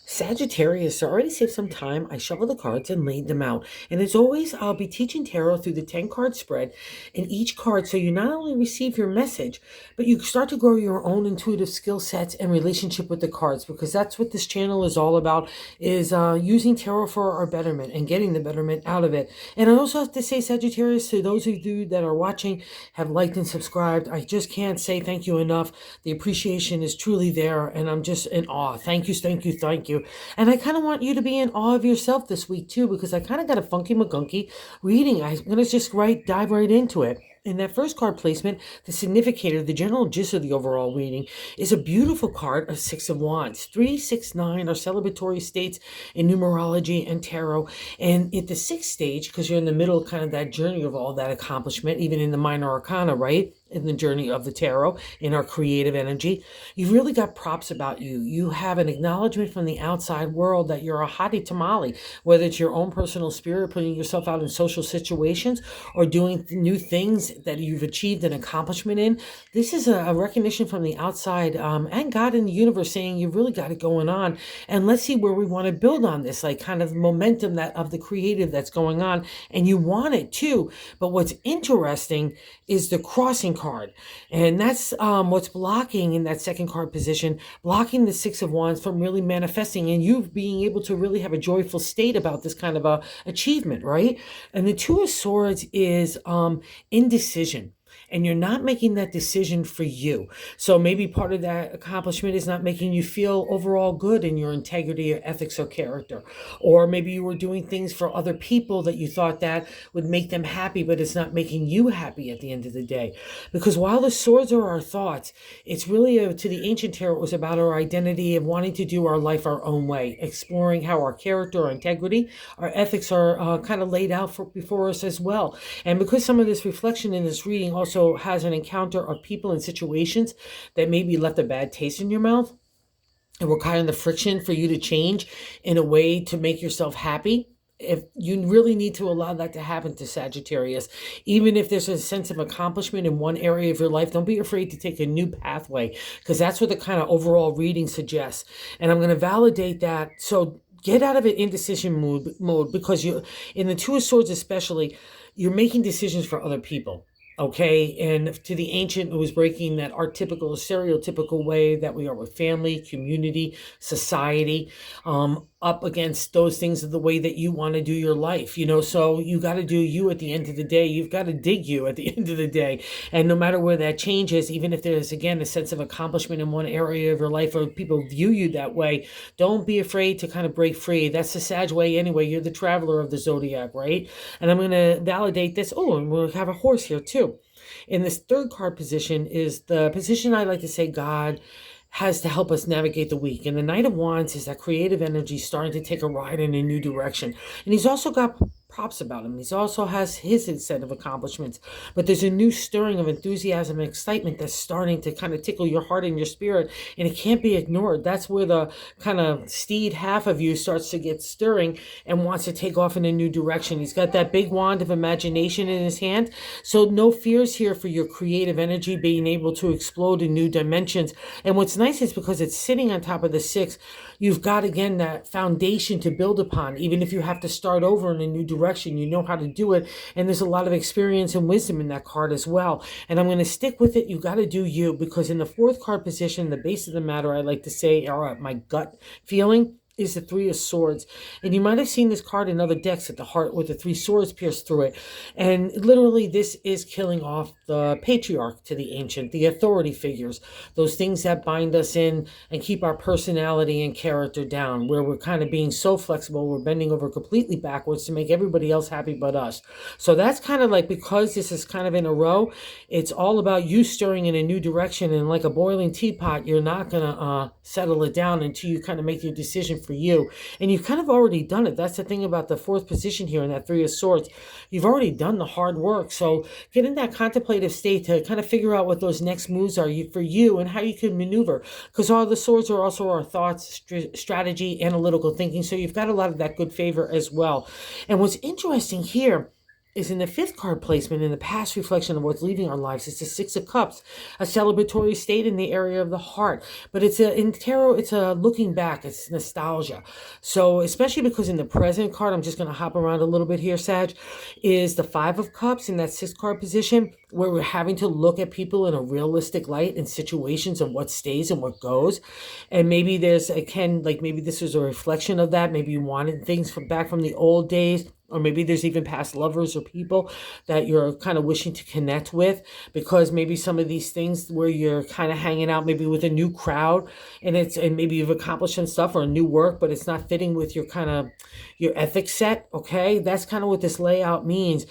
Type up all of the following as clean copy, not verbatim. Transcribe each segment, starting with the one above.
Sagittarius, so I already saved some time. I shuffled the cards and laid them out. And as always, I'll be teaching tarot through the 10 card spread in each card. So you not only receive your message, but you start to grow your own intuitive skill sets and relationship with the cards, because that's what this channel is all about, is using tarot for our betterment and getting the betterment out of it. And I also have to say, Sagittarius, to those of you that are watching, have liked and subscribed, I just can't say thank you enough. The appreciation is truly there, and I'm just in awe. Thank you, thank you, thank you. And I kind of want you to be in awe of yourself this week too, because I kind of got a funky McGunky reading. I'm going to just dive right into it. In that first card placement, the significator, the general gist of the overall reading, is a beautiful card, a Six of Wands. 3, 6, 9 are celebratory states in numerology and tarot. And at the sixth stage, because you're in the middle of kind of that journey of all that accomplishment, even in the minor arcana, right? In the journey of the tarot, in our creative energy, you've really got props about you. You have an acknowledgement from the outside world that you're a hottie tamale, whether it's your own personal spirit, putting yourself out in social situations, or doing new things that you've achieved an accomplishment in. This is a recognition from the outside, and God in the universe saying you've really got it going on. And let's see where we want to build on this, like kind of momentum that of the creative that's going on. And you want it too. But what's interesting is the crossing card. And that's what's blocking in that second card position, blocking the Six of Wands from really manifesting and you being able to really have a joyful state about this kind of a achievement, right? And the Two of Swords is indecision. And you're not making that decision for you. So maybe part of that accomplishment is not making you feel overall good in your integrity or ethics or character. Or maybe you were doing things for other people that you thought that would make them happy, but it's not making you happy at the end of the day. Because while the swords are our thoughts, it's really, to the ancient tarot, it was about our identity of wanting to do our life our own way, exploring how our character, our integrity, our ethics are kind of laid out before us as well. And because some of this reflection in this reading also has an encounter of people and situations that maybe left a bad taste in your mouth, and were kind of the friction for you to change in a way to make yourself happy. If you really need to allow that to happen to Sagittarius, even if there's a sense of accomplishment in one area of your life, don't be afraid to take a new pathway, because that's what the kind of overall reading suggests. And I'm going to validate that. So get out of an indecision mode, because you, in the Two of Swords especially, you're making decisions for other people. Okay, and to the ancient, it was breaking that archetypical, stereotypical way that we are with family, community, society, up against those things of the way that you want to do your life, so you got to do you at the end of the day. You've got to dig you at the end of the day. And no matter where that changes, even if there's, again, a sense of accomplishment in one area of your life or people view you that way, don't be afraid to kind of break free. That's the Sag way anyway. You're the traveler of the zodiac, right? And I'm going to validate this. Oh, and we'll have a horse here too. In this third card position is the position I like to say God has to help us navigate the week. And the Knight of Wands is that creative energy starting to take a ride in a new direction. And he's also got props about him. He also has his set of accomplishments. But there's a new stirring of enthusiasm and excitement that's starting to kind of tickle your heart and your spirit. And it can't be ignored. That's where the kind of steed half of you starts to get stirring and wants to take off in a new direction. He's got that big wand of imagination in his hand. So no fears here for your creative energy being able to explode in new dimensions. And what's nice is because it's sitting on top of the six, you've got, again, that foundation to build upon. Even if you have to start over in a new direction, you know how to do it. And there's a lot of experience and wisdom in that card as well. And I'm going to stick with it. You got to do you, because in the fourth card position, the base of the matter, I like to say, or my gut feeling, is the Three of Swords. And you might have seen this card in other decks at the heart with the three swords pierced through it. And literally this is killing off the patriarch to the ancient, the authority figures, those things that bind us in and keep our personality and character down, where we're kind of being so flexible, we're bending over completely backwards to make everybody else happy but us. So that's kind of like, because this is kind of in a row, it's all about you stirring in a new direction. And like a boiling teapot, you're not going to settle it down until you kind of make your decision for you. And you've kind of already done it. That's the thing about the fourth position here in that Three of Swords. You've already done the hard work. So get in that contemplative state to kind of figure out what those next moves are for you and how you can maneuver. Because all the swords are also our thoughts, strategy, analytical thinking. So you've got a lot of that good favor as well. And what's interesting here is in the fifth card placement in the past reflection of what's leaving our lives. It's the Six of Cups, a celebratory state in the area of the heart. But in tarot, it's a looking back, it's nostalgia. So especially because in the present card, I'm just going to hop around a little bit here, Sag, is the Five of Cups in that sixth card position, where we're having to look at people in a realistic light and situations of what stays and what goes. And maybe maybe this is a reflection of that. Maybe you wanted things back from the old days, or maybe there's even past lovers or people that you're kind of wishing to connect with, because maybe some of these things where you're kind of hanging out maybe with a new crowd, and maybe you've accomplished some stuff or new work, but it's not fitting with your ethics set. Okay, that's kind of what this layout means.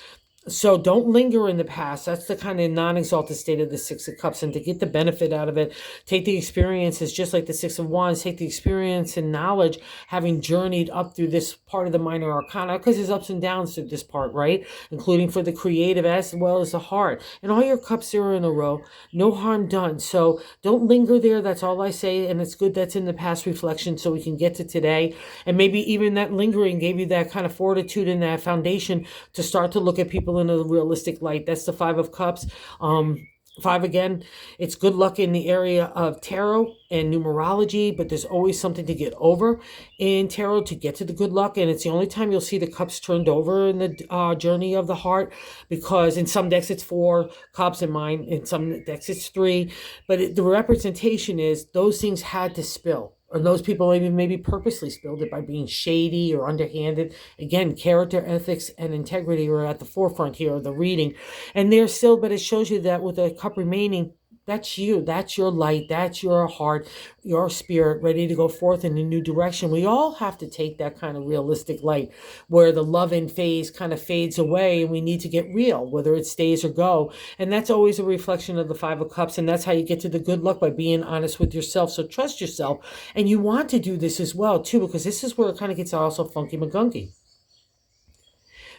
So don't linger in the past. That's the kind of non-exalted state of the Six of Cups. And to get the benefit out of it, take the experiences, just like the Six of Wands, take the experience and knowledge, having journeyed up through this part of the minor arcana, because there's ups and downs through this part, right? Including for the creative as well as the heart. And all your cups are in a row. No harm done. So don't linger there. That's all I say. And it's good that's in the past reflection so we can get to today. And maybe even that lingering gave you that kind of fortitude and that foundation to start to look at people in a realistic light. That's the Five of Cups. Five, again, it's good luck in the area of tarot and numerology, but there's always something to get over in tarot to get to the good luck. And it's the only time you'll see the cups turned over in the journey of the heart, because in some decks it's 4 cups, in mine, in some decks it's 3. But the representation is those things had to spill. Or those people maybe purposely spilled it by being shady or underhanded. Again, character, ethics, and integrity are at the forefront here of the reading. And they're still, but it shows you that with a cup remaining, that's you. That's your light. That's your heart, your spirit ready to go forth in a new direction. We all have to take that kind of realistic light where the love in phase kind of fades away, and we need to get real, whether it stays or go. And that's always a reflection of the Five of Cups. And that's how you get to the good luck, by being honest with yourself. So trust yourself. And you want to do this as well, too, because this is where it kind of gets also funky McGunky.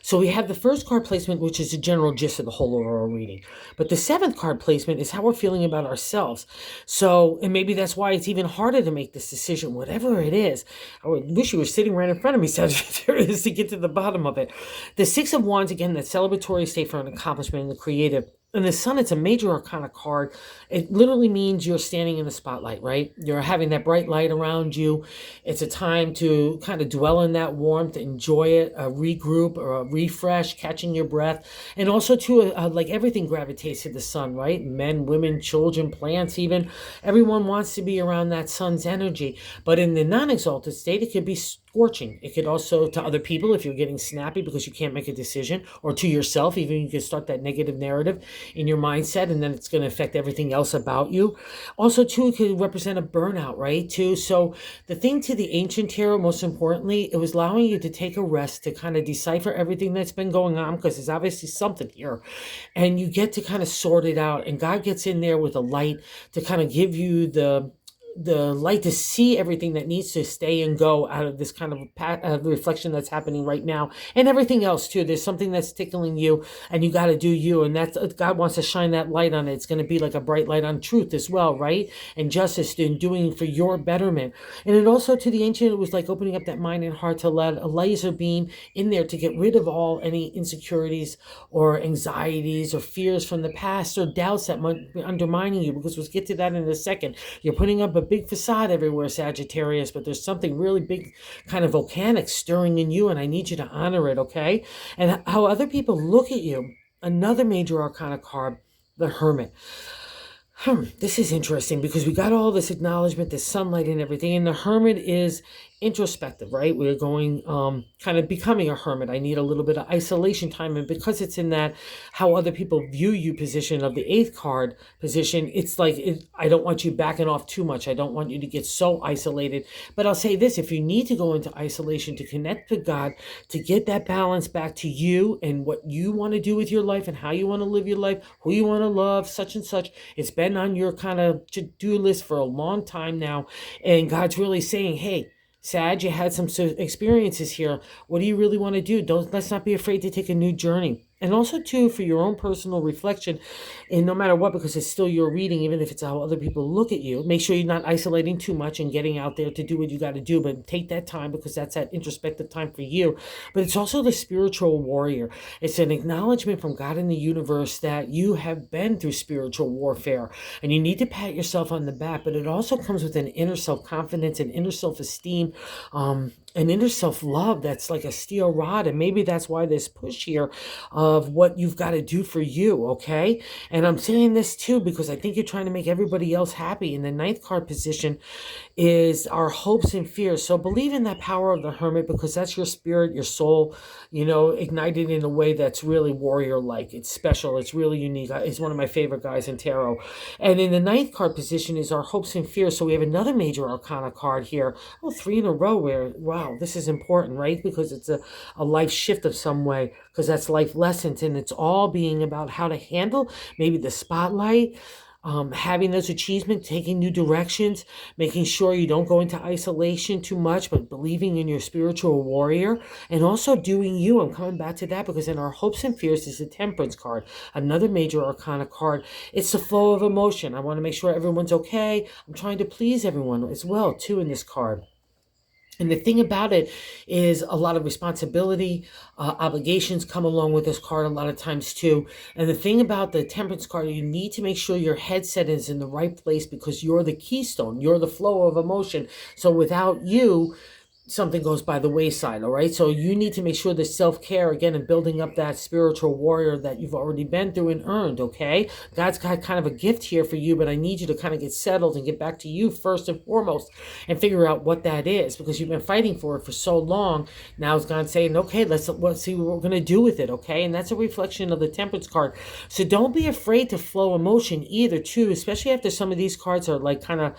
So we have the first card placement, which is the general gist of the whole overall reading. But the seventh card placement is how we're feeling about ourselves. So, and maybe that's why it's even harder to make this decision, whatever it is. I wish you were sitting right in front of me, Sagittarius, to get to the bottom of it. The Six of Wands, again, that celebratory state for an accomplishment in the creative. And the Sun, it's a major arcana card. It literally means you're standing in the spotlight, right? You're having that bright light around you. It's a time to kind of dwell in that warmth, enjoy it, regroup or refresh, catching your breath. And also too, like everything gravitates to the sun, right? Men, women, children, plants even. Everyone wants to be around that sun's energy. But in the non-exalted state, it could be scorching. It could also, to other people, if you're getting snappy because you can't make a decision, or to yourself, even you can start that negative narrative in your mindset, and then it's going to affect everything else about you. Also, too, it could represent a burnout, right, too? So the thing to the ancient tarot, most importantly, it was allowing you to take a rest to kind of decipher everything that's been going on, because there's obviously something here, and you get to kind of sort it out, and God gets in there with a light to kind of give you the light to see everything that needs to stay and go out of this kind of reflection that's happening right now, and everything else too. There's something that's tickling you, and you got to do you, and that's God wants to shine that light on it. It's going to be like a bright light on truth as well, right? And justice, and doing for your betterment. And it also, to the ancient, it was like opening up that mind and heart to let a laser beam in there to get rid of all any insecurities or anxieties or fears from the past, or doubts that might be undermining you, because we'll get to that in a second. You're putting up a big facade everywhere, Sagittarius, but there's something really big, kind of volcanic, stirring in you, and I need you to honor it, okay? And how other people look at you, another major arcana card, the Hermit. This is interesting, because we got all this acknowledgement, this sunlight and everything, and the Hermit is introspective, right? We're going kind of becoming a hermit. I need a little bit of isolation time, and because it's in that how other people view you position of the 8th card position, it's like I don't want you backing off too much. I don't want you to get so isolated. But I'll say this: if you need to go into isolation to connect to God, to get that balance back to you and what you want to do with your life and how you want to live your life, who you want to love, such and such, it's been on your kind of to-do list for a long time now, and God's really saying, hey, Sag, you had some experiences here. What do you really want to do? Let's not be afraid to take a new journey. And also, too, for your own personal reflection, and no matter what, because it's still your reading, even if it's how other people look at you, make sure you're not isolating too much and getting out there to do what you got to do, but take that time because that's that introspective time for you. But it's also the spiritual warrior. It's an acknowledgement from God in the universe that you have been through spiritual warfare and you need to pat yourself on the back, but it also comes with an inner self confidence and inner self esteem. An inner self love that's like a steel rod. And maybe that's why this push here of what you've got to do for you, okay? And I'm saying this too because I think you're trying to make everybody else happy. In the ninth card position is our hopes and fears. So believe in that power of the hermit because that's your spirit, your soul, ignited in a way that's really warrior like. It's special. It's really unique. It's one of my favorite guys in tarot. And in the ninth card position is our hopes and fears. So we have another major arcana card here. Oh, three in a row where, wow, this is important, right? Because it's a life shift of some way because that's life lessons and it's all being about how to handle maybe the spotlight, having those achievements, taking new directions, making sure you don't go into isolation too much, but believing in your spiritual warrior and also doing you. I'm coming back to that because in our hopes and fears is the temperance card, another major arcana card. It's the flow of emotion. I want to make sure everyone's okay. I'm trying to please everyone as well, too, in this card. And the thing about it is a lot of responsibility, obligations come along with this card a lot of times too. And the thing about the temperance card, you need to make sure your headset is in the right place because you're the keystone. You're the flow of emotion. So without you, something goes by the wayside, all right? So you need to make sure the self-care, again, and building up that spiritual warrior that you've already been through and earned, okay? God's got kind of a gift here for you, but I need you to kind of get settled and get back to you first and foremost and figure out what that is because you've been fighting for it for so long. Now it's God saying, okay, let's see what we're going to do with it, okay? And that's a reflection of the temperance card. So don't be afraid to flow emotion either, too, especially after some of these cards are like kind of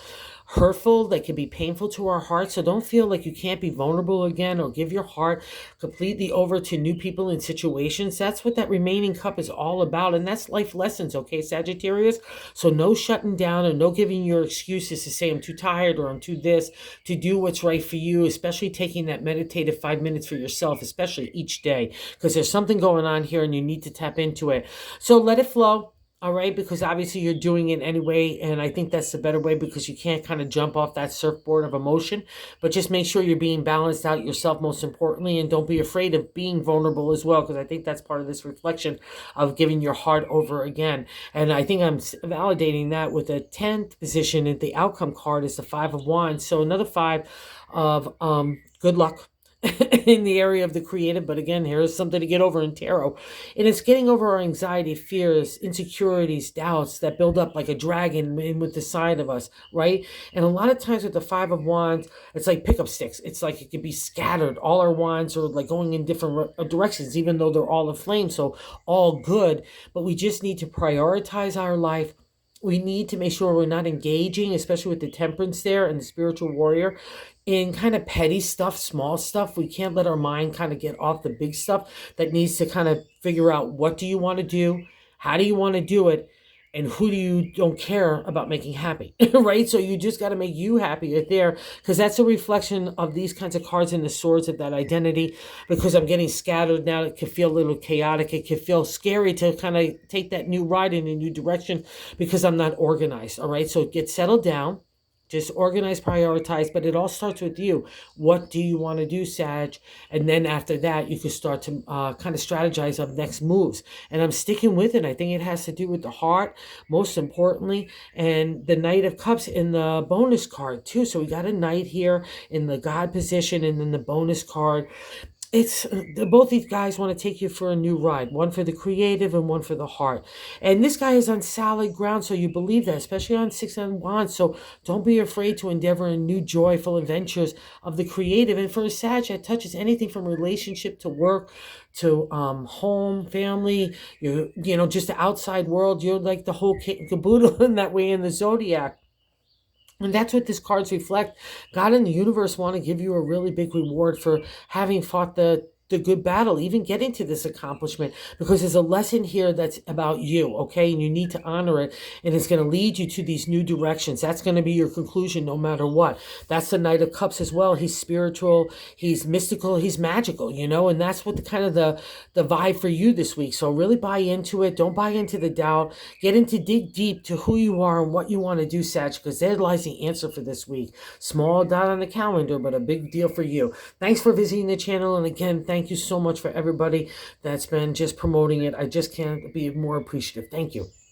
hurtful, that can be painful to our hearts. So don't feel like you can't be vulnerable again or give your heart completely over to new people and situations. That's what that remaining cup is all about. And that's life lessons, okay, Sagittarius? So no shutting down and no giving your excuses to say I'm too tired or I'm too this, to do what's right for you, especially taking that meditative 5 minutes for yourself, especially each day, because there's something going on here and you need to tap into it. So let it flow. All right, because obviously you're doing it anyway, and I think that's the better way because you can't kind of jump off that surfboard of emotion, but just make sure you're being balanced out yourself most importantly, and don't be afraid of being vulnerable as well, because I think that's part of this reflection of giving your heart over again. And I think I'm validating that with the 10th position, and the outcome card is the Five of Wands. So another five of good luck in the area of the creative. But again, here's something to get over in tarot. And it's getting over our anxiety, fears, insecurities, doubts that build up like a dragon in with the side of us, right? And a lot of times with the Five of Wands, it's like pickup sticks. It's like it can be scattered. All our wands are like going in different directions, even though they're all aflame. So all good, but we just need to prioritize our life. We need to make sure we're not engaging, especially with the temperance there and the spiritual warrior, in kind of petty stuff, small stuff. We can't let our mind kind of get off the big stuff that needs to kind of figure out what do you want to do? How do you want to do it? And who do you don't care about making happy, right? So you just got to make you happy right there because that's a reflection of these kinds of cards and the swords of that identity because I'm getting scattered now. It can feel a little chaotic. It can feel scary to kind of take that new ride in a new direction because I'm not organized, all right? So get settled down. Just organize, prioritize, but it all starts with you. What do you want to do, Sag? And then after that, you can start to kind of strategize on next moves. And I'm sticking with it. I think it has to do with the heart, most importantly, and the Knight of Cups in the bonus card too. So we got a Knight here in the God position, and then the bonus card. It's both these guys want to take you for a new ride, one for the creative and one for the heart. And this guy is on solid ground, so you believe that, especially on Six of Wands. So don't be afraid to endeavor in new joyful adventures of the creative. And for a Sag, that touches anything from relationship to work to home, family, just the outside world. You're like the whole kit and caboodle in that way in the zodiac. And that's what these cards reflect. God and the universe want to give you a really big reward for having fought the the good battle, even getting to this accomplishment, because there's a lesson here that's about you, okay? And you need to honor it, and it's going to lead you to these new directions. That's going to be your conclusion no matter what. That's the Knight of Cups as well. He's spiritual, he's mystical, he's magical, you know, and that's what the vibe for you this week. So really buy into it. Don't buy into the doubt. Dig deep to who you are and what you want to do, Sag, because there lies the answer for this week. Small dot on the calendar, but a big deal for you. Thanks for visiting the channel. And again, thank you so much for everybody that's been just promoting it. I just can't be more appreciative. Thank you.